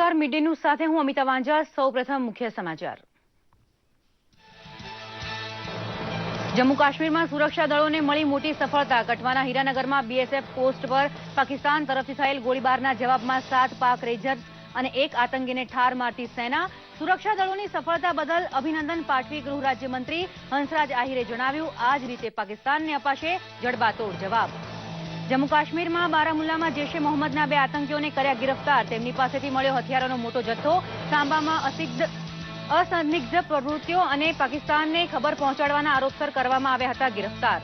નમસ્કાર, media news સાથે હું અમિતા વાંઝા। સૌપ્રથમ મુખ્ય સમાચાર। જમ્મુ કાશ્મીરમાં સુરક્ષા દળોને મળી મોટી સફળતા। કઠવાના હીરાનગરમાં બીએસએફ પોસ્ટ પર પાકિસ્તાન તરફથી થયેલ ગોળીબારના જવાબમાં 7 પાક રેન્જર્સ અને 1 આતંકીને ઠાર મારતી સેના। સુરક્ષા દળોની સફળતા બદલ અભિનંદન પાઠવી ગૃહ રાજ્યમંત્રી હંસરાજ આહિરે જણાવ્યું, આ જ રીતે પાકિસ્તાનને અપાશે જડબાતોડ જવાબ। જમ્મુ કાશ્મીરમાં બારામુલ્લામાં જૈશ-એ મોહમ્મદના 2 આતંકીઓને કર્યા ગિરફ્તાર। તેમની પાસેથી મળ્યો હથિયારોનો મોટો જથ્થો। સાંબામાં અસંદિગ્ધ પ્રવૃત્તિઓ અને પાકિસ્તાનને ખબર પહોંચાડવાના આરોપસર કરવામાં આવ્યા હતા ગિરફ્તાર।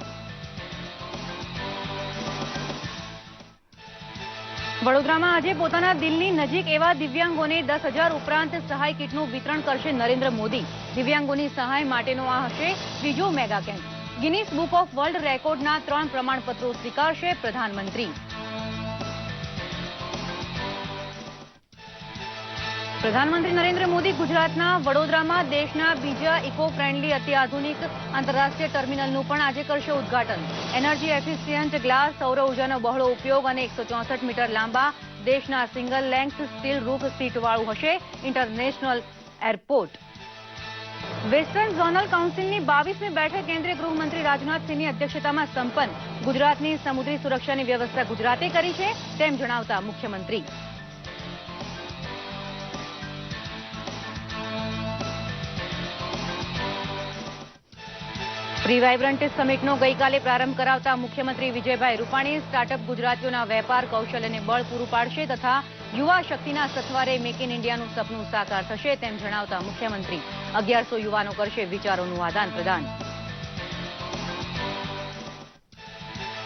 વડોદરામાં આજે પોતાના દિલની નજીક એવા દિવ્યાંગોને 10,000 ઉપરાંત સહાય કીટનું વિતરણ કરશે નરેન્દ્ર મોદી। દિવ્યાંગોની સહાય માટેનો આ હશે ત્રીજો mega camp. Guinness book of world રેકોર્ડના 3 પ્રમાણપત્રો સ્વીકારશે પ્રધાનમંત્રી। પ્રધાનમંત્રી નરેન્દ્ર મોદી ગુજરાતના વડોદરામાં દેશના બીજા ઇકો ફ્રેન્ડલી અત્યાધુનિક આંતરરાષ્ટ્રીય ટર્મિનલનું પણ આજે કરશે ઉદ્ઘાટન। એનર્જી એફિશિયન્ટ ગ્લાસ, સૌર ઉર્જાનો બહોળો ઉપયોગ અને 164 મીટર લાંબા દેશના સિંગલ લેન્થ સ્ટીલ રૂફ સીટવાળું હશે ઇન્ટરનેશનલ એરપોર્ટ। વેસ્ટર્ન ઝોનલ કાઉન્સિલની 22મી બેઠક કેન્દ્રીય ગૃહમંત્રી રાજનાથસિંહની અધ્યક્ષતામાં સંપન્ન। ગુજરાતની સમુદ્રી સુરક્ષાની વ્યવસ્થા ગુજરાતે કરી છે તેમ જણાવતા મુખ્યમંત્રી। પ્રી વાઇબ્રન્ટ સમિટનો ગઈકાલે પ્રારંભ કરાવતા મુખ્યમંત્રી વિજયભાઈ રૂપાણી સ્ટાર્ટઅપ ગુજરાતીઓના વેપાર કૌશલ્યને બળ પૂરું પાડશે તથા યુવા શક્તિના સથવારે મેક ઇન ઇન્ડિયાનું સપનું સાકાર થશે તેમ જણાવતા મુખ્યમંત્રી 1100 યુવાનો કરશે વિચારોનું આદાન પ્રદાન।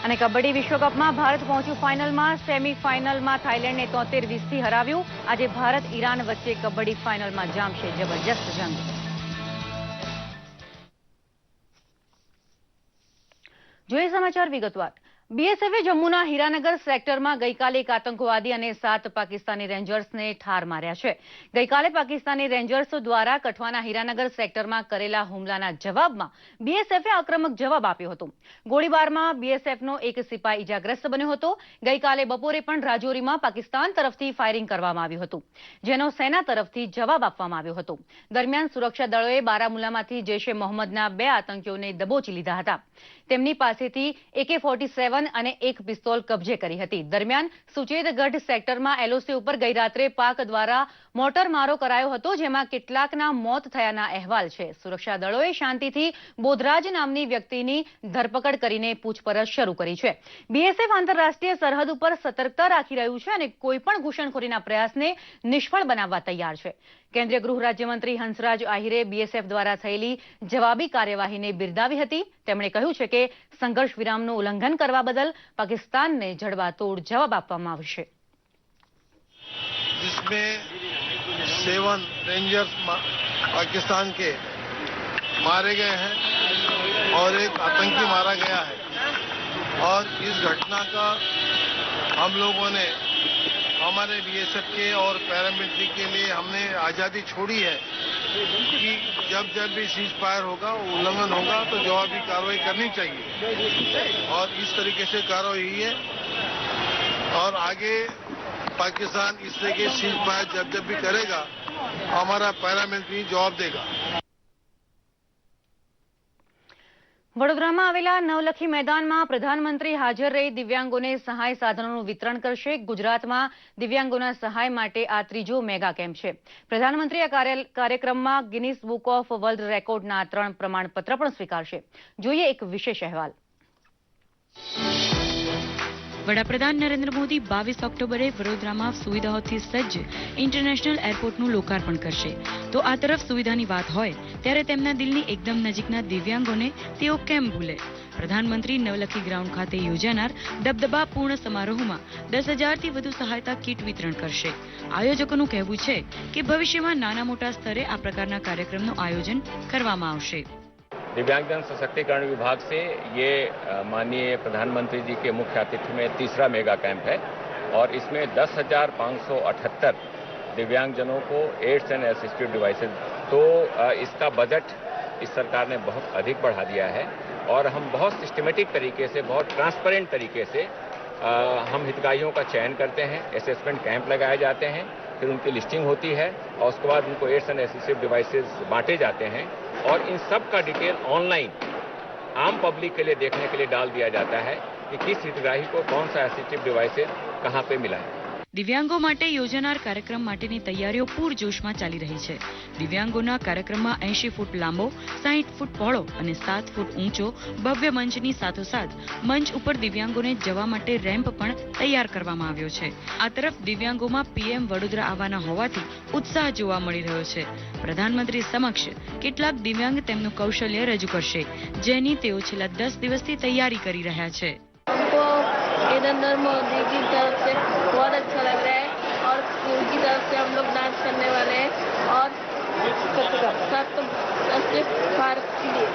અને કબડ્ડી વિશ્વકપમાં ભારત પહોંચ્યું ફાઇનલમાં। સેમીફાઇનલમાં થાઇલેન્ડને 73-20થી હરાવ્યું। આજે ભારત ઈરાન વચ્ચે કબડ્ડી ફાઇનલમાં જામશે જબરજસ્ત જંગ। જોઈએ સમાચાર વિગતવાર। બીએસએફે જમ્મુના હીરાનગર સેક્ટરમાં ગઈકાલે એક આતંકવાદી અને 7 પાકિસ્તાની રેન્જર્સને ઠાર માર્યા છે। ગઈકાલે પાકિસ્તાની રેન્જર્સ દ્વારા કઠવાના હીરાનગર સેક્ટરમાં કરેલા હુમલાના જવાબમાં બીએસએફે આક્રમક જવાબ આપ્યો હતો। ગોળીબારમાં બીએસએફનો એક સિપાહી ઇજાગ્રસ્ત બન્યો હતો। ગઈકાલે બપોરે પણ રાજૌરીમાં પાકિસ્તાન તરફથી ફાયરિંગ કરવામાં આવ્યું હતું, જેનો સેના તરફથી જવાબ આપવામાં આવ્યો હતો। દરમિયાન સુરક્ષા દળોએ બારામુલ્લામાંથી જૈશ-એ મોહમ્મદના 2 આતંકીઓને દબોચી લીધા હતા। તેમની પાસેથી AK-47 અને 1 પિસ્તોલ કબજે કરી હતી। દરમિયાન સુચેતગઢ સેક્ટરમાં એલઓસી ઉપર ગઈ રાત્રે પાક દ્વારા મોટર મારો કરાયો હતો, જેમાં કેટલાકના મોત થયાના અહેવાલ છે। સુરક્ષા દળોએ શાંતિથી બોધરાજ નામની વ્યક્તિની ધરપકડ કરીને પૂછપરછ શરૂ કરી છે। બીએસએફ આંતરરાષ્ટ્રીય સરહદ ઉપર સતર્કતા રાખી રહ્યું છે અને કોઈપણ ઘૂસણખોરીના પ્રયાસને નિષ્ફળ બનાવવા તૈયાર છે। કેન્દ્રીય ગૃહ રાજ્યમંત્રી હંસરાજ આહિરે બીએસએફ દ્વારા થયેલી જવાબી કાર્યવાહીને બિરદાવી હતી। તેમણે કહ્યું છે કે સંઘર્ષ વિરામનું ઉલ્લંઘન કરવા બદલ પાકિસ્તાનને જડબાતોડ જવાબ આપવામાં આવશે। जिसमें 7 रेंजर्स पाकिस्तान के मारे गए हैं और एक आतंकी मारा गया है और इस घटना का हम लोगों ने हमारे बीएसएफ के और पैरामिलिट्री के लिए हमने आज़ादी छोड़ी है कि जब भी सीज फायर होगा, उल्लंघन होगा तो जवाबी कार्रवाई करनी चाहिए और इस तरीके से कार्रवाई हुई है और आगे पाकिस्तान इस तरह के सीज फायर जब भी करेगा हमारा पैरामिलिट्री जवाब देगा। વડોદરામાં આવેલા નવલખી મેદાનમાં પ્રધાનમંત્રી હાજર રહી દિવ્યાંગોને સહાય સાધનોનું વિતરણ કરશે। ગુજરાતમાં દિવ્યાંગોના સહાય માટે આ ત્રીજો મેગા કેમ્પ છે। પ્રધાનમંત્રી આ કાર્યક્રમમાં ગિનીસ બુક ઓફ વર્લ્ડ રેકોર્ડના 3 પ્રમાણપત્ર પણ સ્વીકારશે। જોઈએ એક વિશેષ અહેવાલ। વડાપ્રધાન નરેન્દ્ર મોદી 22 ઓક્ટોબરે વડોદરામાં સુવિધાઓથી સજ્જ ઇન્ટરનેશનલ એરપોર્ટનું લોકાર્પણ કરશે। તો આ તરફ સુવિધાની વાત હોય ત્યારે તેમના દિલની એકદમ નજીકના દિવ્યાંગોને તેઓ કેમ ભૂલે। પ્રધાનમંત્રી નવલખી ગ્રાઉન્ડ ખાતે યોજાનાર દબદબાપૂર્ણ સમારોહમાં 10,000થી વધુ સહાયતા કીટ વિતરણ કરશે। આયોજકોનું કહેવું છે કે ભવિષ્યમાં નાના મોટા સ્તરે આ પ્રકારના કાર્યક્રમનું આયોજન કરવામાં આવશે। दिव्यांगजन सशक्तिकरण विभाग से ये माननीय प्रधानमंत्री जी के मुख्य आतिथ्य में तीसरा मेगा कैंप है और इसमें 10,578 दिव्यांगजनों को एड्स एंड असिस्टिव डिवाइसेस, तो इसका बजट इस सरकार ने बहुत अधिक बढ़ा दिया है और हम बहुत सिस्टमेटिक तरीके से, बहुत ट्रांसपेरेंट तरीके से हम हितग्राहियों का चयन करते हैं, असेसमेंट कैंप लगाए जाते हैं, फिर उनकी लिस्टिंग होती है और उसके बाद उनको एड्स एंड एसिस्टिव डिवाइसेस बांटे जाते हैं और इन सब का डिटेल ऑनलाइन आम पब्लिक के लिए देखने के लिए डाल दिया जाता है कि किस हितग्राही को कौन सा एसिस्टिव डिवाइसेस कहाँ पे मिला है। દિવ્યાંગો માટે યોજાનાર કાર્યક્રમ માટેની તૈયારીઓ પૂરજોશમાં ચાલી રહી છે. દિવ્યાંગોના કાર્યક્રમમાં 80 ફૂટ લાંબો, 60 ફૂટ પહોળો અને 7 ફૂટ ઊંચો ભવ્ય મંચની સાથોસાથ મંચ ઉપર દિવ્યાંગોને જવા માટે રેમ્પ પણ તૈયાર કરવામાં આવ્યો છે. આ તરફ દિવ્યાંગોમાં પીએમ વડોદરા આવવાના હોવાથી ઉત્સાહ જોવા મળી રહ્યો છે. પ્રધાનમંત્રી સમક્ષ કેટલાક દિવ્યાંગ તેમનું કૌશલ્ય રજૂ કરશે, જેની તેઓ છેલ્લા 10 દિવસથી તૈયારી કરી રહ્યા છે. नरेंद्र मोदी की तरफ से बहुत अच्छा लग रहा है और उनकी तरफ से हम लोग डांस करने वाले हैं और सब अच्छे भारत के लिए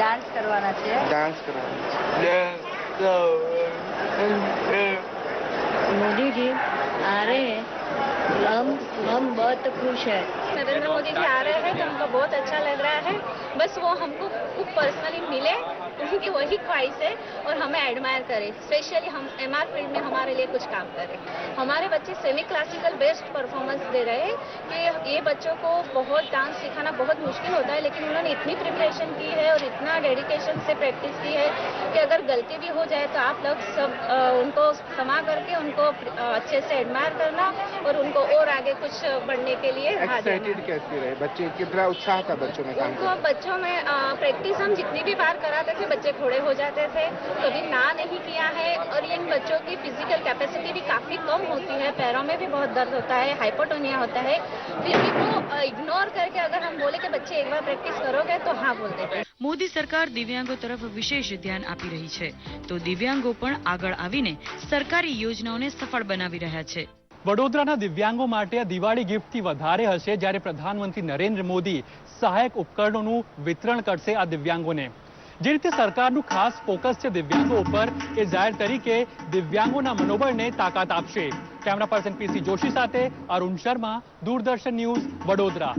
डांस करवाना मोदी जी आ रहे हैं, हम बहुत खुश हैं. नरेंद्र मोदी जी आ रहे हैं तो हमको बहुत अच्छा लग रहा है. बस वो हमको खूब पर्सनली मिले, उनकी वही ख्वाहिश है और हमें एडमायर करें. स्पेशली हम एमआर फील्ड में हमारे लिए कुछ काम करें. हमारे बच्चे सेमी क्लासिकल बेस्ड परफॉर्मेंस दे रहे हैं कि ये बच्चों को बहुत डांस सिखाना बहुत मुश्किल होता है, लेकिन उन्होंने इतनी प्रिपरेशन की है और इतना डेडिकेशन से प्रैक्टिस की है कि अगर गलती भी हो जाए तो आप लोग सब उनको क्षमा करके उनको अच्छे से एडमायर करना और उनको और आगे कुछ बढ़ने के लिए एक्साइटेड कैसे रहे बच्चे? कितना उत्साह था बच्चों में? उनको बच्चों में प्रैक्टिस हम जितनी भी बार कराते थे बच्चे खड़े हो जाते थे, कभी ना नहीं किया है. और इन बच्चों की फिजिकल कैपेसिटी भी काफी कम होती है, पैरों में भी बहुत दर्द होता है, हाइपोटोनिया होता है. फिर भी वो इग्नोर करके अगर हम बोले कि बच्चे एक बार प्रैक्टिस करोगे तो हाँ बोल देते. મોદી સરકાર દિવ્યાંગો તરફ વિશેષ ધ્યાન આપી રહી છે, તો દિવ્યાંગો પણ આગળ આવીને સરકારી યોજનાઓને સફળ બનાવી રહ્યા છે. વડોદરાના દિવ્યાંગો માટે દિવાળી ગિફ્ટથી વધારે હશે જ્યારે પ્રધાનમંત્રી નરેન્દ્ર મોદી સહાયક ઉપકરણોનું વિતરણ કરશે આ દિવ્યાંગોને. જે રીતે સરકારનું ખાસ ફોકસ છે દિવ્યાંગો ઉપર, એ જાહેર તરીકે દિવ્યાંગોના મનોબળને તાકાત આપશે. કેમેરા પર્સન પીસી જોશી સાથે અરુણ શર્મા, દૂરદર્શન ન્યૂઝ, વડોદરા.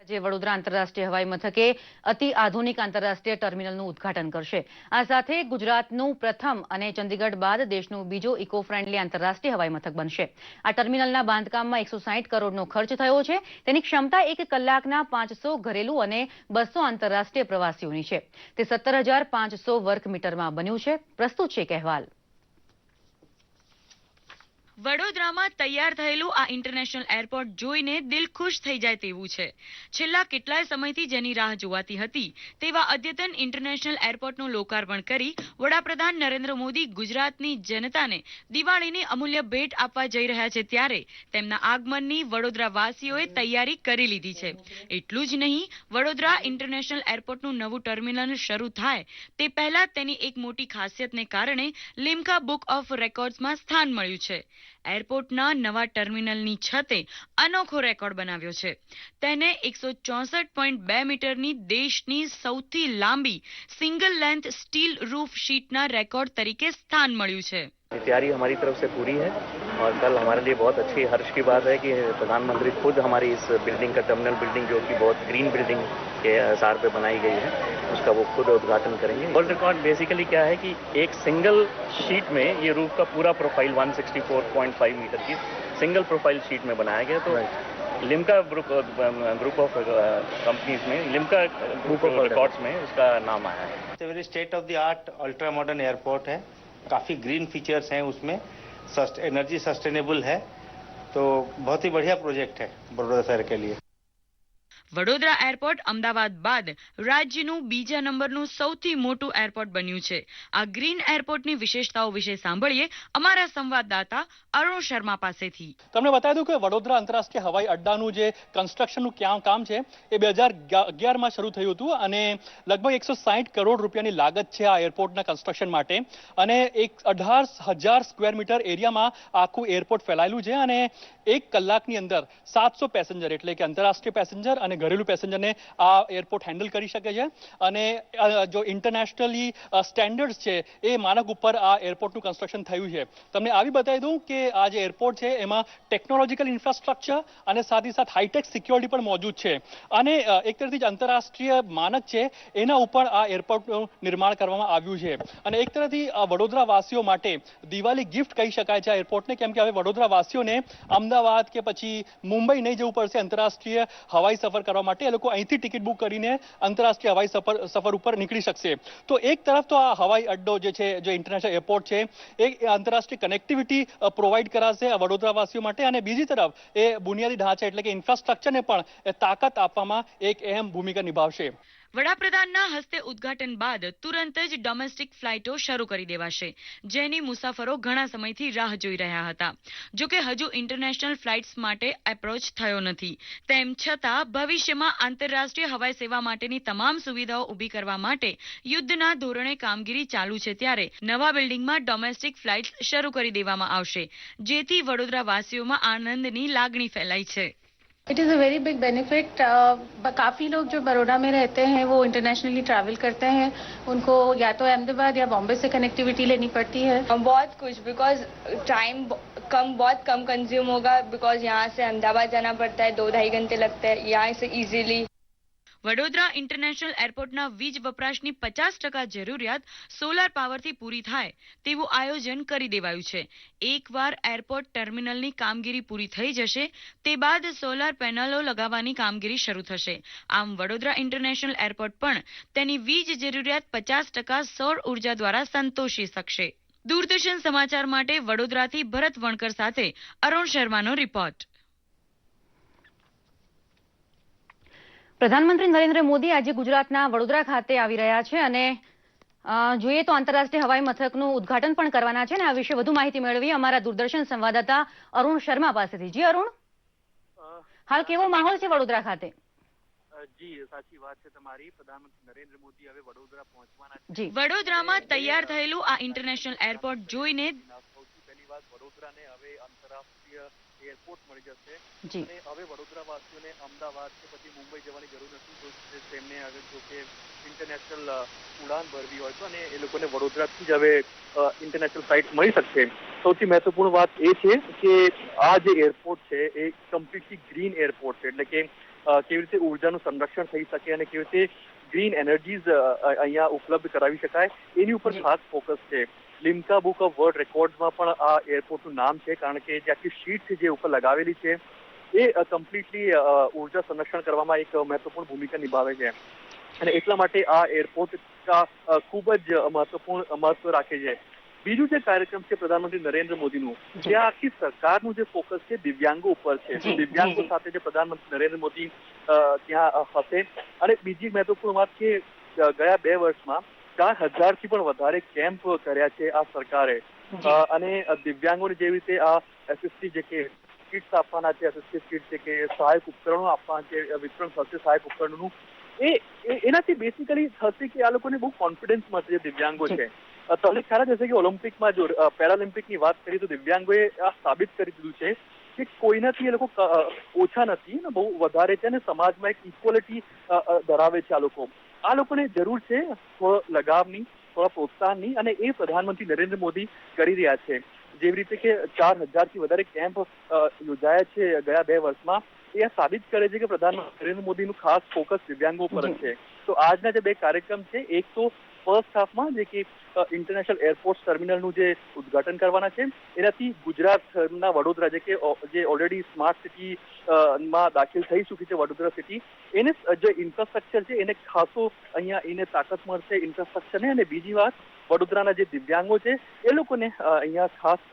જે વડોદરા આંતરરાષ્ટ્રીય હવાઈ મથકે અતિ આધુનિક આંતરરાષ્ટ્રીય ટર્મિનલનું ઉદ્ઘાટન કરશે. આ સાથે ગુજરાતનું પ્રથમ અને ચંદીગઢ બાદ દેશનું બીજો ઇકો ફ્રેન્ડલી આંતરરાષ્ટ્રીય હવાઈ મથક બનશે. આ ટર્મિનલના બાંધકામમાં 160 કરોડનો ખર્ચ થયો છે. તેની ક્ષમતા 1 કલાકના 500 ઘરેલું અને 200 આંતરરાષ્ટ્રીય પ્રવાસીઓની છે. તે 17,500 વર્ગ મીટરમાં બન્યું છે. પ્રસ્તુત છે એક અહેવાલ. વડોદરામાં તૈયાર થયેલું આ ઇન્ટરનેશનલ એરપોર્ટ જોઈને દિલ ખુશ થઈ જાય તેવું છે. છેલ્લા કેટલાય સમયથી જેની રાહ જોવાતી હતી તેવા અદ્યતન ઇન્ટરનેશનલ એરપોર્ટનું લોકાર્પણ કરી વડાપ્રધાન નરેન્દ્ર મોદી ગુજરાતની જનતાને દિવાળીની અમૂલ્ય ભેટ આપવા જઈ રહ્યા છે, ત્યારે તેમના આગમનની વડોદરાવાસીઓએ તૈયારી કરી લીધી છે. એટલું જ નહીં, વડોદરા ઇન્ટરનેશનલ એરપોર્ટનું નવું ટર્મિનલ શરૂ થાય તે પહેલા તેની એક મોટી ખાસિયતને કારણે લિમ્કા બુક ઓફ રેકોર્ડ્સમાં સ્થાન મળ્યું છે. એરપોર્ટના નવા ટર્મિનલની છતે અનોખો રેકોર્ડ બનાવ્યો છે. તેને 164.2 મીટરની દેશની સૌથી લાંબી સિંગલ લેન્થ સ્ટીલ रूफ शीटના રેકોર્ડ તરીકે સ્થાન મળ્યું છે. तैयारी हमारी तरफ से पूरी है और कल हमारे लिए बहुत अच्छी हर्ष की बात है कि प्रधानमंत्री खुद हमारी इस बिल्डिंग का टर्मिनल बिल्डिंग जो कि बहुत ग्रीन बिल्डिंग के आसार पे बनाई गई है उसका वो खुद उद्घाटन करेंगे. वर्ल्ड रिकॉर्ड बेसिकली क्या है कि एक सिंगल शीट में ये रूफ का पूरा प्रोफाइल 164.5 मीटर की सिंगल प्रोफाइल शीट में बनाया गया. तो लिम्का ग्रुप ऑफ कंपनीज में लिम्का ग्रुप ऑफ रिकॉर्ड्स में उसका नाम आया है. It's very state of the art ultra modern airport है. काफ़ी ग्रीन फीचर्स हैं उसमें, एनर्जी सस्टेनेबल है, तो बहुत ही बढ़िया प्रोजेक्ट है बड़ौदा शहर के लिए. વડોદરા એરપોર્ટ અમદાવાદ બાદ રાજ્યનું બીજા નંબરનું સૌથી મોટું એરપોર્ટ બન્યું છે. આ ગ્રીન એરપોર્ટની વિશેષતાઓ વિશે સાંભળીએ અમારા સંવાદદાતા અરુણ શર્મા પાસેથી. તમને બતાવી દઉં કે વડોદરા આંતરરાષ્ટ્રીય હવાઈ અડ્ડાનું જે કન્સ્ટ્રક્શનનું કામ છે એ 2011માં શરૂ થયું હતું અને લગભગ 160 કરોડ રૂપિયાની લાગત છે આ એરપોર્ટના કન્સ્ટ્રક્શન માટે. અને 18,000 સ્ક્વેર મીટર એરિયામાં આખું એરપોર્ટ ફેલાયેલું છે અને 1 કલાકની અંદર 700 પેસેન્જર એટલે કે આંતરરાષ્ટ્રીય પેસેન્જર અને ઘરેલું પેસેન્જરને આ એરપોર્ટ હેન્ડલ કરી શકે છે અને જો ઇન્ટરનેશનલી સ્ટેન્ડર્ડ્સ છે એ માનક ઉપર આ એરપોર્ટનું કન્સ્ટ્રક્શન થયું છે. તમને આવી બતાવી દઉં કે આ જે એરપોર્ટ છે એમાં ટેકનોલોજીકલ ઇન્ફ્રાસ્ટ્રક્ચર અને સાથે સાથે હાઈટેક સિક્યોરિટી પણ મોજૂદ છે અને એક તરફથી જ આંતરરાષ્ટ્રીય માનક છે એના ઉપર આ એરપોર્ટનું નિર્માણ કરવામાં આવ્યું છે અને એક તરફથી વડોદરા વાસીઓ માટે દિવાળી ગિફ્ટ કહી શકાય છે આ એરપોર્ટને, કેમ કે હવે વડોદરા વાસીઓને અમદાવાદ કે પછી મુંબઈ નહીં જવું પડશે આંતરરાષ્ટ્રીય હવાઈ સફર કરવા માટે. એ લોકો અહીંથી ટિકિટ બુક કરીને આંતરરાષ્ટ્રીય હવાઈ સફર ઉપર નીકળી શકશે. તો એક તરફ તો આ હવાઈ અડ્ડો જે છે, જે ઇન્ટરનેશનલ એરપોર્ટ છે, એ આંતરરાષ્ટ્રીય કનેક્ટિવિટી પ્રોવાઈડ કરાશે વડોદરા વાસીઓ માટે અને બીજી તરફ એ બુનિયાદી ઢાંચા એટલે કે ઇન્ફ્રાસ્ટ્રક્ચરને પણ તાકાત આપવામાં એક અહેમ ભૂમિકા નિભાવશે. વડાપ્રધાનના હસ્તે ઉદ્ઘાટન બાદ તુરંત જ ડોમેસ્ટિક ફ્લાઇટો શરૂ કરી દેવાશે, જેની મુસાફરો ઘણા સમયથી રાહ જોઈ રહ્યા હતા. જો કે હજુ ઇન્ટરનેશનલ ફ્લાઇટ્સ માટે એપ્રોચ થયો નથી. તેમ છતાં ભવિષ્યમાં આંતરરાષ્ટ્રીય હવાઈ સેવા માટેની તમામ સુવિધાઓ ઊભી કરવા માટે યુદ્ધના ધોરણે કામગીરી ચાલુ છે, ત્યારે નવા બિલ્ડિંગમાં ડોમેસ્ટિક ફ્લાઇટ્સ શરૂ કરી દેવામાં આવશે, જેથી વડોદરા વાસીઓમાં આનંદની લાગણી ફેલાઈ છે. It is a very big benefit. काफ़ी लोग जो बड़ौदा में रहते हैं वो इंटरनेशनली ट्रैवल करते हैं, उनको या तो अहमदाबाद या बॉम्बे से कनेक्टिविटी लेनी पड़ती है. बहुत कुछ, बिकॉज टाइम बहुत कम कंज्यूम होगा, बिकॉज यहाँ से अहमदाबाद जाना पड़ता है, 2-2.5 घंटे लगता है. यहाँ से इजीली વડોદરા ઇન્ટરનેશનલ એરપોર્ટના વીજ વપરાશની 50% જરૂરિયાત સોલાર પાવરથી પૂરી થાય તેવું આયોજન કરી દેવાયું છે. એકવાર એરપોર્ટ ટર્મિનલની કામગીરી પૂરી થઈ જશે તે બાદ સોલાર પેનલો લગાવવાની કામગીરી શરૂ થશે. આમ વડોદરા ઇન્ટરનેશનલ એરપોર્ટ પણ તેની વીજ જરૂરિયાત 50% સૌર ઉર્જા દ્વારા સંતોષી શકશે. દૂરદર્શન સમાચાર માટે વડોદરાથી ભરત વણકર સાથે અરુણ શર્માનો રિપોર્ટ. પ્રધાનમંત્રી નરેન્દ્ર મોદી આજે ગુજરાતના વડોદરા ખાતે આવી રહ્યા છે અને જોઈએ તો આંતરરાષ્ટ્રીય હવાઈ મથકનું ઉદ્ઘાટન પણ કરવાના છે અને આ વિશે વધુ માહિતી મેળવી અમારા દૂરદર્શન સંવાદદાતા અરુણ શર્મા પાસેથી. જી અરુણ, હાલ કેવો માહોલ છે વડોદરા ખાતે? જી, સાચી વાત છે તમારી. પ્રધાનમંત્રી નરેન્દ્ર મોદી હવે વડોદરા પહોંચવાના છે. વડોદરામાં તૈયાર થયેલું આ ઇન્ટરનેશનલ એરપોર્ટ જોઈને સૌથી પહેલી વાત વડોદરાને હવે આંતરરાષ્ટ્રીય એરપોર્ટ મળી જશે અને હવે વડોદરા વાસીઓને અમદાવાદ કે પછી મુંબઈ જવાની જરૂર નથી. જો તેમને હવે જો કે ઇન્ટરનેશનલ ઉડાન ભરવી હોય તો અને એ લોકોને વડોદરાથી જ હવે ઇન્ટરનેશનલ ફ્લાઇટ મળી શકશે. સૌથી મહત્વપૂર્ણ વાત એ છે કે આ જે એરપોર્ટ છે એ કમ્પ્લીટલી ગ્રીન એરપોર્ટ છે, એટલે કે કેવી રીતે ઉર્જાનું સંરક્ષણ થઈ શકે અને કેવી રીતે ગ્રીન એનર્જીઝ અહીંયા ઉપલબ્ધ કરાવી શકાય એની ઉપર ખાસ ફોકસ છે. લિમ્કા બુક ઓફ વર્લ્ડ રેકોર્ડ્સમાં પણ આ એરપોર્ટનું નામ છે, કારણ કે જે આખી શીટ છે જે ઉપર લગાવેલી છે એ કમ્પ્લીટલી ઉર્જા સંરક્ષણ કરવામાં એક મહત્વપૂર્ણ ભૂમિકા નિભાવે છે અને એટલા માટે આ એરપોર્ટ ખૂબ જ મહત્વ રાખે છે. બીજું જે કાર્યક્રમ છે પ્રધાનમંત્રી નરેન્દ્ર મોદીનું, ત્યાં આખી સરકારનું જે ફોકસ છે દિવ્યાંગો ઉપર છે. દિવ્યાંગો સાથે જે પ્રધાનમંત્રી નરેન્દ્ર મોદી ત્યાં હશે. અને બીજી મહત્વપૂર્ણ વાત કે ગયા 2 વર્ષમાં 4,000થી પણ વધારે કેમ્પ કર્યા છે આ સરકારે અને દિવ્યાંગોને જેવી રીતે આ એસિસ્ટી જે કે કિટ્સ આપવાના છે, એસિસ્ટિવ કિટ છે કે સહાયક ઉપકરણો આપવાના છે, વિતરણ થશે સહાયક ઉપકરણોનું. એનાથી બેસિકલી થશે કે આ લોકોને બહુ કોન્ફિડન્સ મળશે જે દિવ્યાંગો છે. તમને ખ્યાલ જ હશે કે ઓલિમ્પિકમાં જો પેરાલિમ્પિકની વાત કરીએ તો દિવ્યાંગોએ આ સાબિત કરી દીધું છે કે કોઈનાથી એ લોકો ઓછા નથી ને બહુ વધારે છે અને સમાજમાં એક ઇક્વલિટી ધરાવે છે. આ લોકોને જરૂર છે થોડો લગાવની, થોડા પ્રોત્સાહનની અને એ પ્રધાનમંત્રી નરેન્દ્ર મોદી કરી રહ્યા છે. જેવી રીતે કે 4,000થી વધારે કેમ્પ યોજાયા છે ગયા 2 વર્ષમાં, એ સાબિત કરે છે કે પ્રધાનમંત્રી નરેન્દ્ર મોદીનું ખાસ ફોકસ દિવ્યાંગો પર જ છે. તો આજના જે 2 કાર્યક્રમ છે, એક તો ફર્સ્ટ હાફમાં જે કે ઇન્ટરનેશનલ એરપોર્ટ ટર્મિનલનું જે ઉદ્ઘાટન કરવાના છે, એનાથી ગુજરાતના વડોદરા જે ઓલરેડી સ્માર્ટ સિટી માં દાખલ થઈ ચૂકી છે વડોદરા સિટી, એને જે ઇન્ફ્રાસ્ટ્રક્ચર છે એને ખાસો અહીંયા એને તાકાત મળશે ઇન્ફ્રાસ્ટ્રક્ચરને. અને બીજી વાત વડોદરાના જે દિવ્યાંગો છે એ લોકોને અહીંયા ખાસ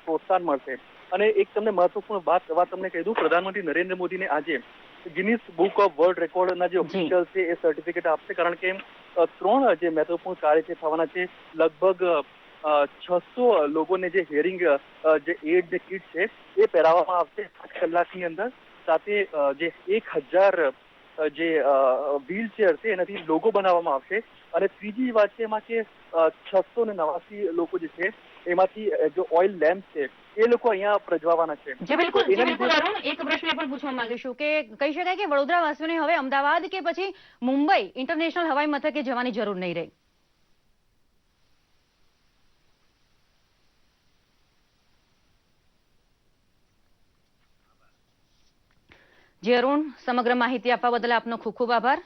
પ્રોત્સાહન મળશે. અને એક તમને મહત્વપૂર્ણ વાત તમને કહી દઉં, પ્રધાનમંત્રી નરેન્દ્ર મોદીને આજે ગિનિસ બુક ઓફ વર્લ્ડ રેકોર્ડના જે ઓફિશિયલ છે એ સર્ટિફિકેટ આપશે, કારણ કે 3 જે મહત્વપૂર્ણ કાર્ય છે થવાના છે. લગભગ 600 લોકોને જે હિયરિંગ જે એડ જે કિટ છે એ પહેરાવવામાં આવશે 8 કલાકની અંદર. સાથે જે 1000 જે વ્હીલચેર છે એનાથી લોગો બનાવવામાં આવશે. અને ત્રીજી વાત છે એમાં કે 689 લોકો જે છે એમાંથી જો ઓઇલ લેમ્પ છે એ લોકો અહીંયા પ્રજવાવાના છે. જી બિલકુલ અરુણ, એક પ્રશ્ન એ પણ પૂછવા માંગીશું કે કહી શકાય કે વડોદરાવાસીઓને હવે અમદાવાદ કે પછી મુંબઈ ઇન્ટરનેશનલ હવાઈ મથકે જવાની જરૂર નહીં રહે? જી અરુણ, સમગ્ર માહિતી આપવા બદલ આપનો ખૂબ ખૂબ આભાર.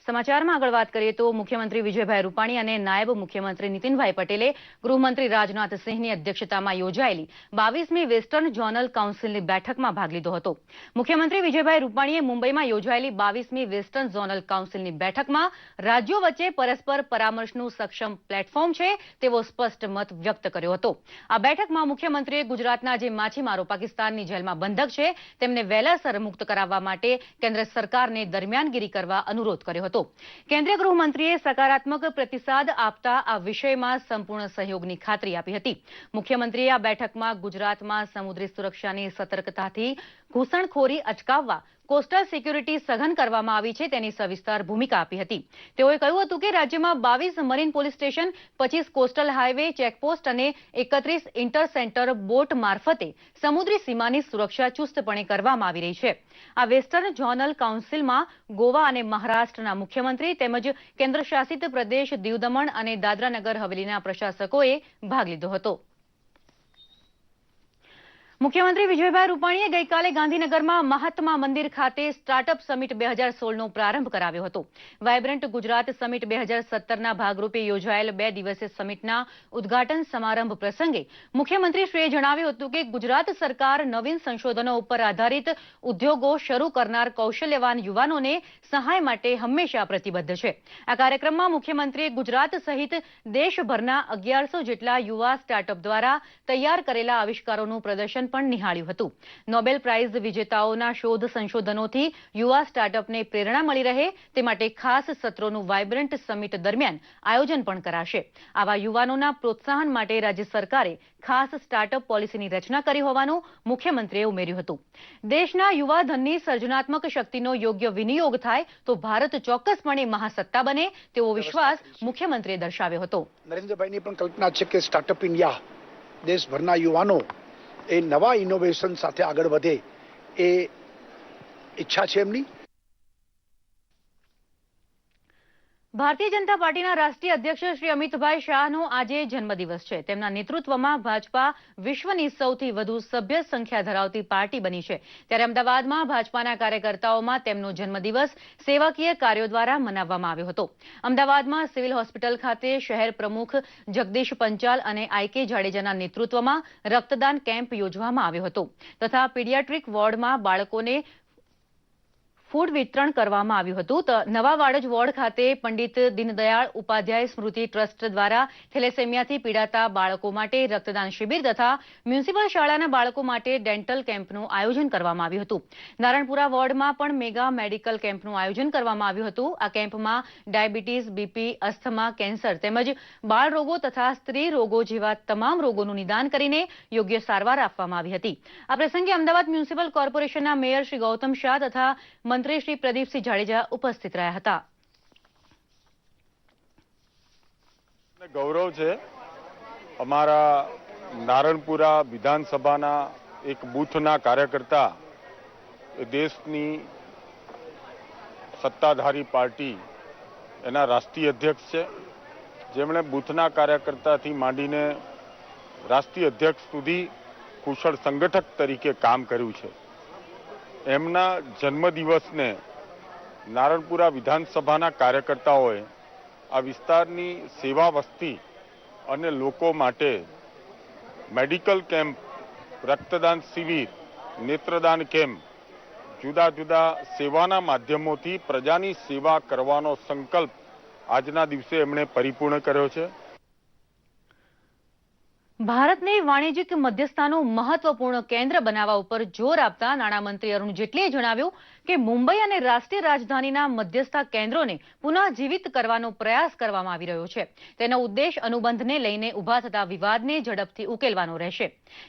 સમાચારમાં આગળ વાત કરીએ તો મુખ્યમંત્રી વિજયભાઈ રૂપાણી અને નાયબ મુખ્યમંત્રી નીતિનભાઈ પટેલે ગૃહમંત્રી રાજનાથસિંહની અધ્યક્ષતામાં યોજાયેલી 22મી વેસ્ટર્ન ઝોનલ કાઉન્સિલની બેઠકમાં ભાગ લીધો હતો. મુખ્યમંત્રી વિજયભાઈ રૂપાણીએ મુંબઈમાં યોજાયેલી 22મી વેસ્ટર્ન ઝોનલ કાઉન્સિલની બેઠકમાં રાજ્યો વચ્ચે પરસ્પર પરામર્શનું સક્ષમ પ્લેટફોર્મ છે તેવો સ્પષ્ટ મત વ્યક્ત કર્યો હતો. આ બેઠકમાં મુખ્યમંત્રીએ ગુજરાતના જે માછીમારો પાકિસ્તાનની જેલમાં બંધક છે તેમને વહેલાસર મુક્ત કરાવવા માટે કેન્દ્ર સરકારને દરમિયાનગીરી કરવા અનુરોધ કર્યો હતો. કેન્દ્રીય ગૃહમંત્રીએ સકારાત્મક પ્રતિસાદ આપતા આ વિષયમાં સંપૂર્ણ સહયોગની ખાતરી આપી હતી. મુખ્યમંત્રીએ આ બેઠકમાં ગુજરાતમાં સમુદ્રી સુરક્ષાની સતર્કતાથી ઘૂસણખોરી અટકાવવા કોસ્ટલ સિક્યુરિટી સઘન કરવામાં આવી છે તેની સવિસ્તાર ભૂમિકા આપી હતી. તેઓએ કહ્યું હતું કે રાજ્યમાં 22 marine police station, 25 coastal highway checkpost અને 31 ઇન્ટર સેન્ટર બોટ મારફતે સમુદ્રી સીમાની સુરક્ષા ચુસ્તપણે કરવામાં આવી રહી છે. આ વેસ્ટર્ન ઝોનલ કાઉન્સિલમાં ગોવા અને મહારાષ્ટ્રના મુખ્યમંત્રી તેમજ કેન્દ્ર શાસિત પ્રદેશ દીવ દમણ અને દાદરા નગર હવેલીના પ્રશાસકોએ ભાગ લીધો હતો. મુખ્યમંત્રી વિજયભાઈ રૂપાણીએ ગઈકાલે ગાંધીનગરમાં મહાત્મા મંદિર ખાતે સ્ટાર્ટઅપ સમિટ 2016નો પ્રારંભ કરાવ્યો હતો. વાયબ્રન્ટ ગુજરાત સમિટ 2017ના ભાગરૂપે યોજાયેલ 2 દિવસીય સમિટના ઉદ્ઘાટન સમારંભ પ્રસંગે મુખ્યમંત્રીશ્રીએ જણાવ્યું હતું કે ગુજરાત સરકાર નવીન સંશોધનો ઉપર આધારિત ઉદ્યોગો શરૂ કરનાર કૌશલ્યવાન યુવાનોને સહાય માટે હંમેશા પ્રતિબદ્ધ છે. આ કાર્યક્રમમાં મુખ્યમંત્રીએ ગુજરાત સહિત દેશભરના 1100 જેટલા યુવા સ્ટાર્ટઅપ દ્વારા તૈયાર કરેલા આવિષ્કારોનું પ્રદર્શન પણ નિહાળ્યું હતું. નોબેલ પ્રાઇઝ વિજેતાઓના શોધ સંશોધનોથી યુવા સ્ટાર્ટઅપને પ્રેરણા મળી રહે તે માટે ખાસ સત્રોનું વાયબ્રન્ટ સમિટ દરમિયાન આયોજન પણ કરાશે. આવા યુવાનોના પ્રોત્સાહન માટે રાજ્ય સરકારે ખાસ સ્ટાર્ટઅપ પોલિસીની રચના કરી હોવાનું મુખ્યમંત્રીએ ઉમેર્યું હતું. દેશના યુવા ધનની સર્જનાત્મક શક્તિનો યોગ્ય વિનિયોગ થાય તો ભારત ચોક્કસપણે મહાસત્તા બને તેવો વિશ્વાસ મુખ્યમંત્રીએ દર્શાવ્યો હતો. નરેન્દ્રભાઈની પણ કલ્પના છે કે સ્ટાર્ટઅપ ઇન્ડિયા દેશભરના યુવાનો એ નવા ઇનોવેશન સાથે આગળ વધે એ ઈચ્છા છે એમની. ભારતીય જનતા પાર્ટીના રાષ્ટ્રીય અધ્યક્ષ શ્રી અમિતભાઈ શાહનો આજે જન્મદિવસ છે. તેમના નેતૃત્વમાં ભાજપા વિશ્વની સૌથી વધુ સભ્ય સંખ્યા ધરાવતી પાર્ટી બની છે. ત્યારે અમદાવાદમાં ભાજપાના કાર્યકર્તાઓમાં તેમનો જન્મદિવસ સેવાકીય કાર્યો દ્વારા મનાવવામાં આવ્યો હતો. અમદાવાદમાં સિવિલ હોસ્પિટલ ખાતે શહેર પ્રમુખ જગદીશ પંચાલ અને આઈકે જાડેજાના નેતૃત્વમાં રક્તદાન કેમ્પ યોજવામાં આવ્યો હતો તથા પીડિયાટ્રિક વોર્ડમાં બાળકોને ફૂડ વિતરણ કરવામાં આવ્યું હતું. તો નવા વાડજ વોર્ડ ખાતે પંડિત દીનદયાળ ઉપાધ્યાય સ્મૃતિ ટ્રસ્ટ દ્વારા થેલેસેમિયાથી પીડાતા બાળકો માટે રક્તદાન શિબિર તથા મ્યુનિસિપલ શાળાના બાળકો માટે ડેન્ટલ કેમ્પનું આયોજન કરવામાં આવ્યું હતું. નારણપુરા વોર્ડમાં પણ મેગા મેડિકલ કેમ્પનું આયોજન કરવામાં આવ્યું હતું. આ કેમ્પમાં ડાયાબિટીસ, બીપી, અસ્થમા, કેન્સર તેમજ બાળ રોગો તથા સ્ત્રી રોગો જેવા તમામ રોગોનું નિદાન કરીને યોગ્ય સારવાર આપવામાં આવી હતી. આ પ્રસંગે અમદાવાદ મ્યુનિસિપલ કોર્પોરેશનના મેયર શ્રી ગૌતમ શાહ તથા મંત્રી શ્રી પ્રદીપસિંહ જાડેજા ઉપસ્થિત રહ્યા હતા. ગૌરવ છે અમારા નારણપુરા વિધાનસભાના એક બૂથના કાર્યકર્તા દેશની સત્તાધારી પાર્ટી એના રાષ્ટ્રીય અધ્યક્ષ છે, જેમણે બૂથના કાર્યકર્તાથી માંડીને રાષ્ટ્રીય અધ્યક્ષ સુધી કુશળ સંગઠક તરીકે કામ કર્યું છે. એમના જન્મદિવસને નારણપુરા વિધાનસભાના કાર્યકર્તાઓએ આ વિસ્તારની સેવા વસ્તી અને લોકો માટે મેડિકલ કેમ્પ, રક્તદાન શિબિર, નેત્રદાન કેમ્પ, જુદા જુદા સેવાના માધ્યમોથી પ્રજાની સેવા કરવાનો સંકલ્પ આજના દિવસે એમણે પરિપૂર્ણ કર્યો છે. ભારતને વાણિજ્યિક મધ્યસ્થતાનું મહત્વપૂર્ણ કેન્દ્ર બનાવવા ઉપર જોર આપતા નાણામંત્રી અરુણ જેટલીએ જણાવ્યું કે મુંબઈ અને રાષ્ટ્રીય રાજધાનીના મધ્યસ્થતા કેન્દ્રોને પુનઃજીવિત કરવાનો પ્રયાસ કરવામાં આવી રહ્યો છે. તેનો ઉદ્દેશ અનુબંધને લઈને ઊભા થતા વિવાદને ઝડપથી ઉકેલવાનો રહેશે.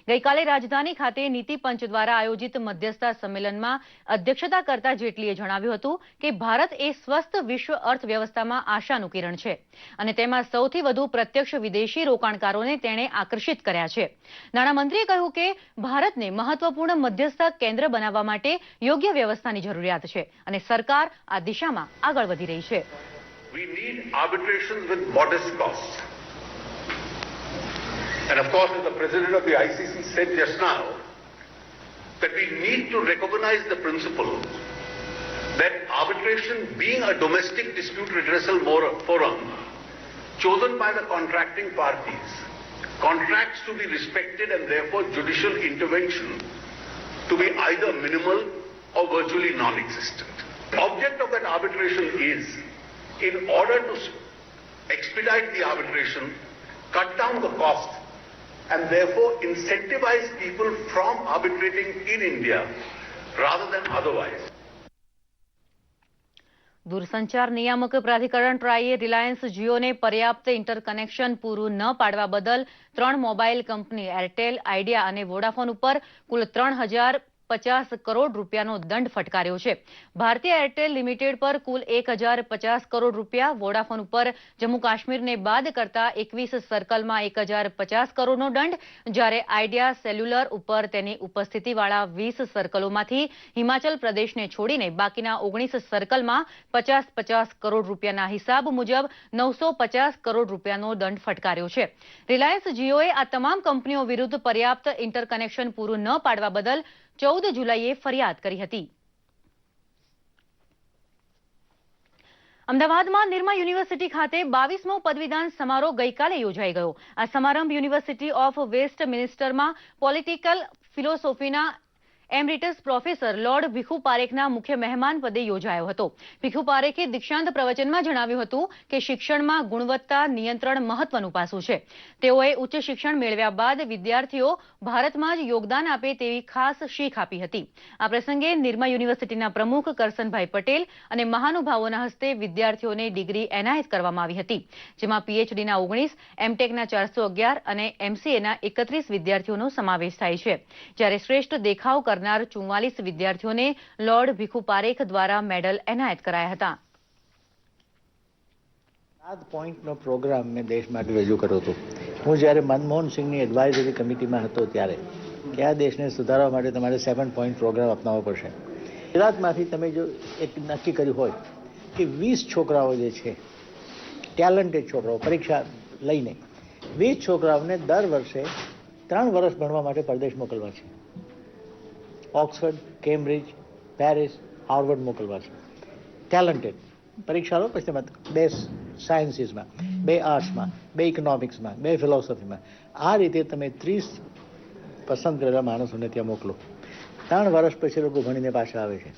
ગઈકાલે રાજધાની ખાતે નીતિ પંચ દ્વારા આયોજિત મધ્યસ્થતા સંમેલનમાં અધ્યક્ષતા કરતા જેટલીએ જણાવ્યું હતું કે ભારત એ સ્વસ્થ વિશ્વ અર્થવ્યવસ્થામાં આશાનું કિરણ છે અને તેમાં સૌથી વધુ પ્રત્યક્ષ વિદેશી રોકાણકારોને તેણે આકર્ષિત કર્યા છે. નાણામંત્રીએ કહ્યું કે ભારતને મહત્વપૂર્ણ મધ્યસ્થ કેન્દ્ર બનાવવા માટે યોગ્ય વ્યવસ્થાની જરૂરિયાત છે અને સરકાર આ દિશામાં આગળ વધી રહી છે. We need arbitration with modest costs. And of course, as the president of the ICC said just now, that we need to recognize the principle that arbitration being a domestic dispute redressal forum chosen by the contracting parties, contracts to be respected and therefore judicial intervention to be either minimal or virtually non-existent. The object of that arbitration is, in order to expedite the arbitration, cut down the cost and therefore incentivize people from arbitrating in India rather than otherwise. દૂરસંચાર નિયામક પ્રાધિકરણ ટ્રાઈએ Reliance જીઓને પર્યાપ્ત interconnection પૂરું ન પાડવા બદલ 3 mobile company Airtel, idea અને Vodafone ઉપર કુલ 3050 કરોડ રૂપિયાનો દંડ ફટકાર્યો છે. ભારતીય એરટેલ લિમિટેડ પર કુલ 1050 કરોડ રૂપિયા, વોડાફોન ઉપર જમ્મુ કાશ્મીરને બાદ કરતા 21 સર્કલમાં 1050 કરોડનો દંડ, જ્યારે આઈડિયા સેલ્યુલર ઉપર તેની ઉપસ્થિતિવાળા 20 સર્કલોમાંથી હિમાચલ પ્રદેશને છોડીને બાકીના 19 સર્કલમાં 50-50 કરોડ રૂપિયાના હિસાબ મુજબ 950 કરોડ રૂપિયાનો દંડ ફટકાર્યો છે. રિલાયન્સ જીઓએ આ તમામ કંપનીઓ વિરુદ્ધ પર્યાપ્ત ઇન્ટરકનેક્શન પૂરું ન પાડવા બદલ 14 જુલાઈએ ફરિયાદ કરી હતી. અમદાવાદમાં નિરમા યુનિવર્સિટી ખાતે 22મો પદવીદાન સમારોહ ગઈકાલે યોજાઈ ગયો. આ સમારંભ યુનિવર્સિટી ઓફ વેસ્ટ મિનિસ્ટરમાં પોલિટિકલ ફિલોસોફીના એમરિટસ પ્રોફેસર લોર્ડ ભીખુ પારેખના મુખ્ય મહેમાન પદે યોજાયો હતો. ભીખુ પારેખે દીક્ષાંત પ્રવચનમાં જણાવ્યું હતું કે શિક્ષણમાં ગુણવત્તા નિયંત્રણ મહત્વનું પાસું છે. તેઓએ ઉચ્ચ શિક્ષણ મેળવ્યા બાદ વિદ્યાર્થીઓ ભારતમાં જ યોગદાન આપે તેવી ખાસ શીખ આપી હતી. આ પ્રસંગે નિરમા યુનિવર્સિટીના પ્રમુખ કરસનભાઈ પટેલ અને મહાનુભાવોના હસ્તે વિદ્યાર્થીઓને ડિગ્રી એનાયત કરવામાં આવી હતી, જેમાં પીએચડીના 19, એમટેકના 411 અને એમસીએના 31 વિદ્યાર્થીઓનો સમાવેશ થાય છે. જ્યારે શ્રેષ્ઠ દેખાવ કરનાર 44 વિદ્યાર્થીઓને લોર્ડ ભીખુ પારેખ દ્વારા મેડલ એનાયત કરાયા હતા. 7 પોઈન્ટનો પ્રોગ્રામ મેં દેશ માટે રજૂ કર્યો હતો. હું જ્યારે મનમોહન સિંહની એડવાઇઝરી કમિટીમાં હતો ત્યારે કે આ દેશને સુધારવા માટે તમારે 7 પોઈન્ટ પ્રોગ્રામ અપનાવવો પડશે. ગુજરાતમાંથી તમે જો એક નક્કી કર્યું હોય કે 20 છોકરાઓ જે છે ટેલેન્ટેડ છોકરાઓ પરીક્ષા લઈને 20 છોકરાઓને દર વર્ષે 3 વર્ષ ભણવા માટે પરદેશ મોકલવા છે. ઓક્સફર્ડ, કેમ્બ્રિજ, પેરિસ, હાર્વર્ડ મોકલવા છે. ટેલેન્ટેડ પરીક્ષા લો, પછી તમે 2 સાયન્સીસમાં, 2 આર્ટ્સમાં, 2 ઇકોનોમિક્સમાં, 2 ફિલોસોફીમાં, આ રીતે તમે 30 પસંદ કરેલા માણસોને ત્યાં મોકલો. 3 વર્ષ પછી લોકો ભણીને પાછા આવે છે.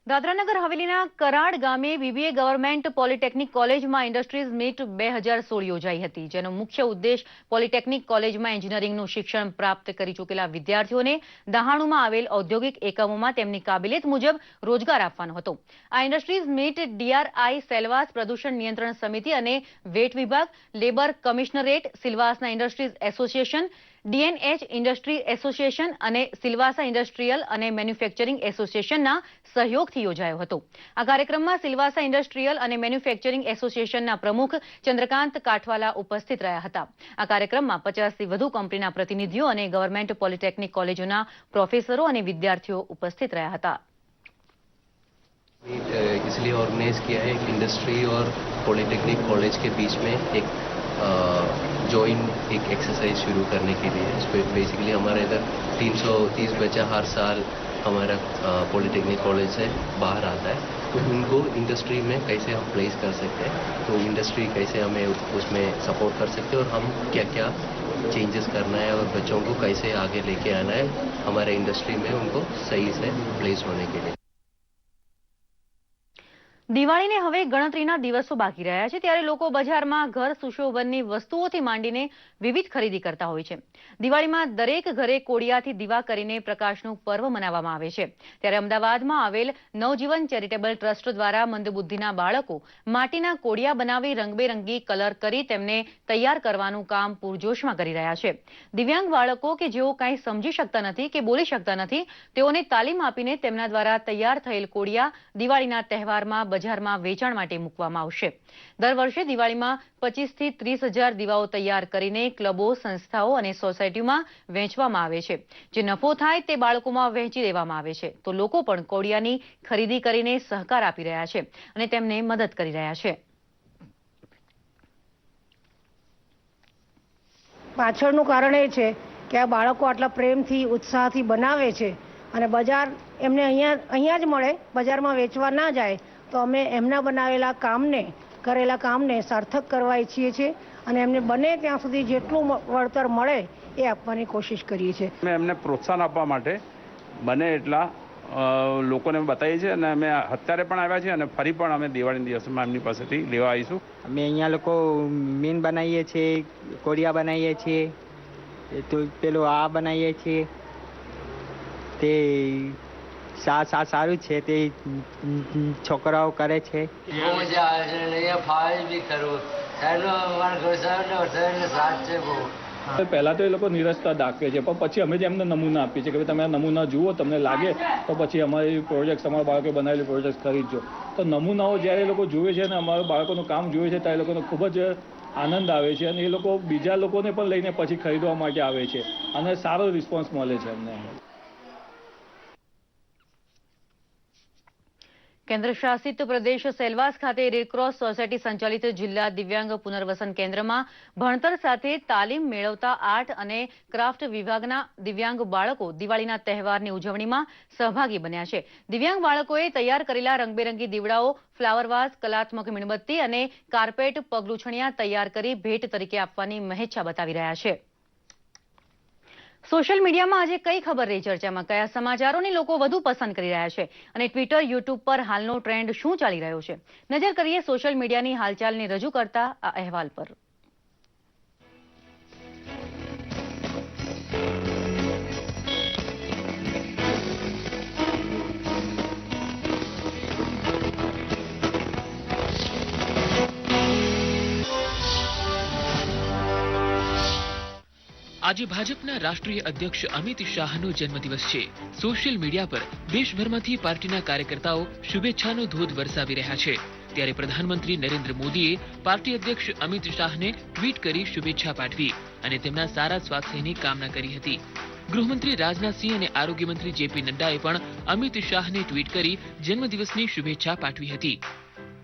દાદરાનગર હવેલીના કરાડ ગામે બીબીએ ગવર્મેન્ટ પોલિટેકનિક કોલેજમાં ઇન્ડસ્ટ્રીઝ મીટ 2016 યોજાઈ હતી, જેનો મુખ્ય ઉદ્દેશ પોલિટેકનિક કોલેજમાં એન્જિનિયરિંગનું શિક્ષણ પ્રાપ્ત કરી ચૂકેલા વિદ્યાર્થીઓને દહાણુમાં આવેલ ઔદ્યોગિક એકમોમાં તેમની કાબિલિયત મુજબ રોજગાર આપવાનો હતો. આ ઇન્ડસ્ટ્રીઝ મીટ ડીઆરઆઈ, સેલવાસ પ્રદૂષણ નિયંત્રણ સમિતિ અને વેટ વિભાગ, લેબર કમિશનરેટ, સિલવાસના industries association, DNH industry association અને સિલવાસા ઇન્ડસ્ટ્રીયલ અને મેન્યુફેક્ચરિંગ એસોસિએશનના સહયોગથી યોજાયો હતો. આ કાર્યક્રમમાં સિલવાસા ઇન્ડસ્ટ્રીયલ અને મેન્યુફેક્ચરિંગ એસોસિએશનના પ્રમુખ ચંદ્રકાંત કાઠવાલા ઉપસ્થિત રહ્યા હતા. આ કાર્યક્રમમાં 50થી વધુ કંપનીના પ્રતિનિધિઓ અને ગવર્મેન્ટ પોલિટેકનિક કોલેજોના પ્રોફેસરો અને વિદ્યાર્થીઓ ઉપસ્થિત રહ્યા હતા. इसलिए ऑर्गेनाइज किया है, इंडस्ट्री और पॉलिटेक्निक कॉलेज के बीच में एक जॉइंट एक एक्सरसाइज शुरू करने के लिए. इस पर बेसिकली हमारे इधर 330 बच्चा हर साल हमारा पॉलिटेक्निक कॉलेज से बाहर आता है, तो उनको इंडस्ट्री में कैसे हम प्लेस कर सकते हैं, तो इंडस्ट्री कैसे हमें उसमें सपोर्ट कर सकते हैं और हम क्या क्या चेंजेस करना है और बच्चों को कैसे आगे लेके आना है हमारे इंडस्ट्री में उनको सही से प्लेस होने के लिए. દિવાળીને હવે ગણતરીના દિવસો બાકી રહ્યા છે ત્યારે લોકો બજારમાં ઘર સુશોભનની વસ્તુઓથી માંડીને વિવિધ ખરીદી કરતા હોય છે. દિવાળીમાં દરેક ઘરે કોડિયાથી દીવા કરીને પ્રકાશનું પર્વ મનાવવામાં આવે છે. ત્યારે અમદાવાદમાં આવેલ નવજીવન ચેરિટેબલ ટ્રસ્ટ દ્વારા મંદબુદ્ધિના બાળકો માટીના કોડિયા બનાવી રંગબેરંગી કલર કરી તેમને તૈયાર કરવાનું કામ પૂરજોશમાં કરી રહ્યા છે. દિવ્યાંગ બાળકો કે જેઓ કંઈ સમજી શકતા નથી કે બોલી શકતા નથી તેઓને તાલીમ આપીને તેમના દ્વારા તૈયાર થયેલ કોડિયા દિવાળીના તહેવારમાં બજારમાં વેચાણ માટે મૂકવામાં આવશે. દર વર્ષે દિવાળીમાં 25 થી 30 હજાર દીવાઓ તૈયાર કરીને ક્લબો, સંસ્થાઓ અને સોસાયટીમાં વેચવામાં આવે છે. જે નફો થાય તે બાળકોમાં વહેંચી દેવામાં આવે છે. તો લોકો પણ કોડિયાની ખરીદી કરીને સહકાર આપી રહ્યા છે અને તેમને મદદ કરી રહ્યા છે. પાછળનું કારણ એ છે કે આ બાળકો આટલા પ્રેમથી, ઉત્સાહથી બનાવે છે અને બજાર એમને અહીંયા જ મળે, બજારમાં વેચવા ના જાય. તો અમે એમના બનાવેલા કામને, કરેલા કામને સાર્થક કરવા ઈચ્છીએ છીએ અને એમને બને ત્યાં સુધી જેટલું વળતર મળે એ આપવાની કોશિશ કરીએ છીએ. અમે એમને પ્રોત્સાહન આપવા માટે બને એટલા લોકોને બતાવીએ છીએ અને અમે અત્યારે પણ આવ્યા છીએ અને ફરી પણ અમે દિવાળીના દિવસમાં એમની પાસેથી લેવા આવીશું. અમે અહીંયા લોકો મીન બનાવીએ છીએ, કોડિયા બનાવીએ છીએ, તો પેલું આ બનાવીએ છીએ. તે સારું છે, તે છોકરાઓ કરે છે. બહુ મજા આવે છે અને અહીંયા ફાવે બી ખરું. એનો અમારા ઘર સાહેબને સાથ છે બહુ. પહેલા તો એ લોકો નિરસતા દાખવે છે, પણ પછી અમે જ એમને નમૂના આપીએ છીએ કે તમે આ નમૂના જુઓ, તમને લાગે તો પછી અમારી પ્રોજેક્ટ, અમારા બાળકોએ બનાવેલી પ્રોજેક્ટ ખરીદજો. તો નમૂનાઓ જ્યારે એ લોકો જુએ છે અને અમારા બાળકોનું કામ જુએ છે ત્યારે એ લોકોને ખૂબ જ આનંદ આવે છે અને એ લોકો બીજા લોકોને પણ લઈને પછી ખરીદવા માટે આવે છે અને સારો રિસ્પોન્સ મળે છે અમને. કેન્દ્ર શાસિત પ્રદેશ સેલવાસ ખાતે રેડક્રોસ સોસાયટી સંચાલિત જિલ્લા દિવ્યાંગ પુનર્વસન કેન્દ્રમાં ભણતર સાથે તાલીમ મેળવતા આર્ટ અને ક્રાફ્ટ વિભાગના દિવ્યાંગ બાળકો દિવાળીના તહેવારની ઉજવણીમાં સહભાગી બન્યા છે. દિવ્યાંગ બાળકોએ તૈયાર કરેલા રંગબેરંગી દીવડાઓ, ફ્લાવરવાસ, કલાત્મક મીણબત્તી અને કાર્પેટ પગલૂછણિયા તૈયાર કરી ભેટ તરીકે આપવાની મહેચ્છા બતાવી રહ્યા છે. સોશિયલ મીડિયામાં આજે કઈ ખબર રહી ચર્ચામાં, કયા સમાચારોને લોકો વધુ પસંદ કરી રહ્યા છે અને ટ્વિટર, યુટ્યુબ પર હાલનો ટ્રેન્ડ શું ચાલી રહ્યો છે? નજર કરીએ સોશિયલ મીડિયાની હાલચાલને રજૂ કરતા આ અહેવાલ પર. આજે ભાજપના રાષ્ટ્રીય અધ્યક્ષ અમિત શાહનો જન્મદિવસ છે. સોશિયલ મીડિયા પર દેશભરમાંથી પાર્ટીના કાર્યકર્તાઓ શુભેચ્છાનો ધોધ વરસાવી રહ્યા છે. ત્યારે પ્રધાનમંત્રી નરેન્દ્ર મોદીએ પાર્ટી અધ્યક્ષ અમિત શાહને ટ્વીટ કરી શુભેચ્છા પાઠવી અને તેમના સારા સ્વાસ્થ્યની કામના કરી હતી. ગૃહમંત્રી રાજનાથસિંહ અને આરોગ્ય મંત્રી જેપી નડ્ડાએ પણ અમિત શાહને ટ્વીટ કરી જન્મદિવસની શુભેચ્છા પાઠવી હતી.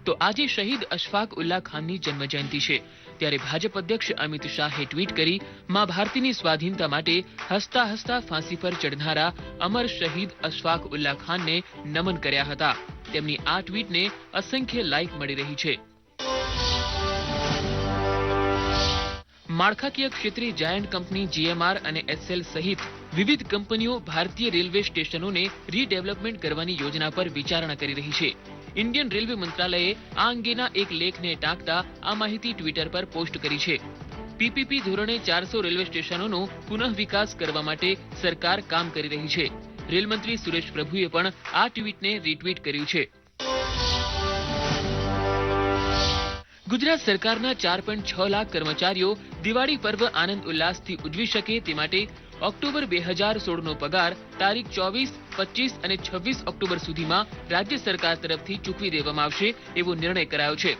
તો આજે શહીદ અશફાક ઉલ્લા ખાનની જન્મજયંતિ છે. ત્યારે ભાજપ અધ્યક્ષ અમિત શાહે ટ્વીટ કરી મા ભારતીની સ્વાધીનતા માટે હસતા હસતા ફાંસી પર ચઢનારા અમર શહીદ અશફાક ઉલ્લા ખાનને નમન કર્યા હતા. તેમની આ ટ્વીટને અસંખ્ય લાઇક મળી રહી છે. માળખાકીય ક્ષેત્રે જાયન્ટ કંપની જીએમઆર અને એસએલ સહિત વિવિધ કંપનીઓ ભારતીય રેલવે સ્ટેશનોને રીડેવલપમેન્ટ કરવાની યોજના પર વિચારણા કરી રહી છે. ઇન્ડિયન રેલવે મંત્રાલયે આ અંગેના એક લેખને ટાંકતા આ માહિતી ટ્વિટર પર પોસ્ટ કરી છે. પીપીપી ધોરણે 400 રેલવે સ્ટેશનોનો પુનઃ વિકાસ કરવા માટે સરકાર કામ કરી રહી છે. રેલમંત્રી સુરેશ પ્રભુએ પણ આ ટ્વીટને રીટ્વીટ કર્યું છે. ગુજરાત સરકારના 4.6 લાખ કર્મચારીઓ દિવાળી પર્વ આનંદ ઉલ્લાસથી ઉજવી શકે તે માટે ઓક્ટોબર 2016નો પગાર તારીખ 24, 25 અને 26 ઓક્ટોબર સુધીમાં રાજ્ય સરકાર તરફથી ચૂકવી દેવામાં આવશે એવો નિર્ણય કરાયો છે.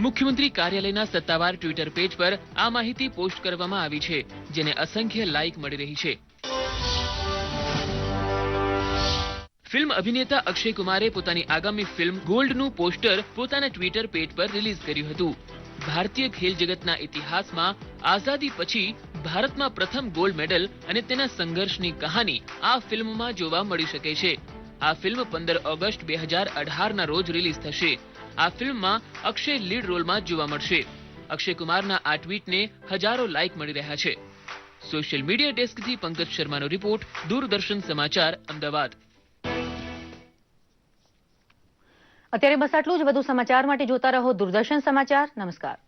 મુખ્યમંત્રી કાર્યાલયના સત્તાવાર ટ્વિટર પેજ પર આ માહિતી પોસ્ટ કરવામાં આવી છે, જેને અસંખ્ય લાઇક મળી રહી છે. ફિલ્મ અભિનેતા અક્ષય કુમારે પોતાની આગામી ફિલ્મ ગોલ્ડનું પોસ્ટર પોતાના ટ્વિટર પેજ પર રિલીઝ કર્યું હતું. ભારતીય ખેલ જગતના ઇતિહાસમાં આઝાદી પછી ભારતમાં પ્રથમ ગોલ્ડ મેડલ અને તેના સંઘર્ષની કહાની આ ફિલ્મમાં જોવા મળી શકે છે. આ ફિલ્મ 15 ઓગસ્ટ 2018ના રોજ રિલીઝ થશે. આ ફિલ્મમાં અક્ષય લીડ રોલમાં જોવા મળશે. અક્ષય કુમારના આ ટ્વીટને હજારો લાઇક મળી રહ્યા છે. સોશિયલ મીડિયા ડેસ્કથી પંકજ શર્માનો રિપોર્ટ, દૂરદર્શન સમાચાર, અમદાવાદ. અત્યારે બસ આટલું જ. વધુ સમાચાર માટે જોતા રહો દૂરદર્શન સમાચાર. નમસ્કાર.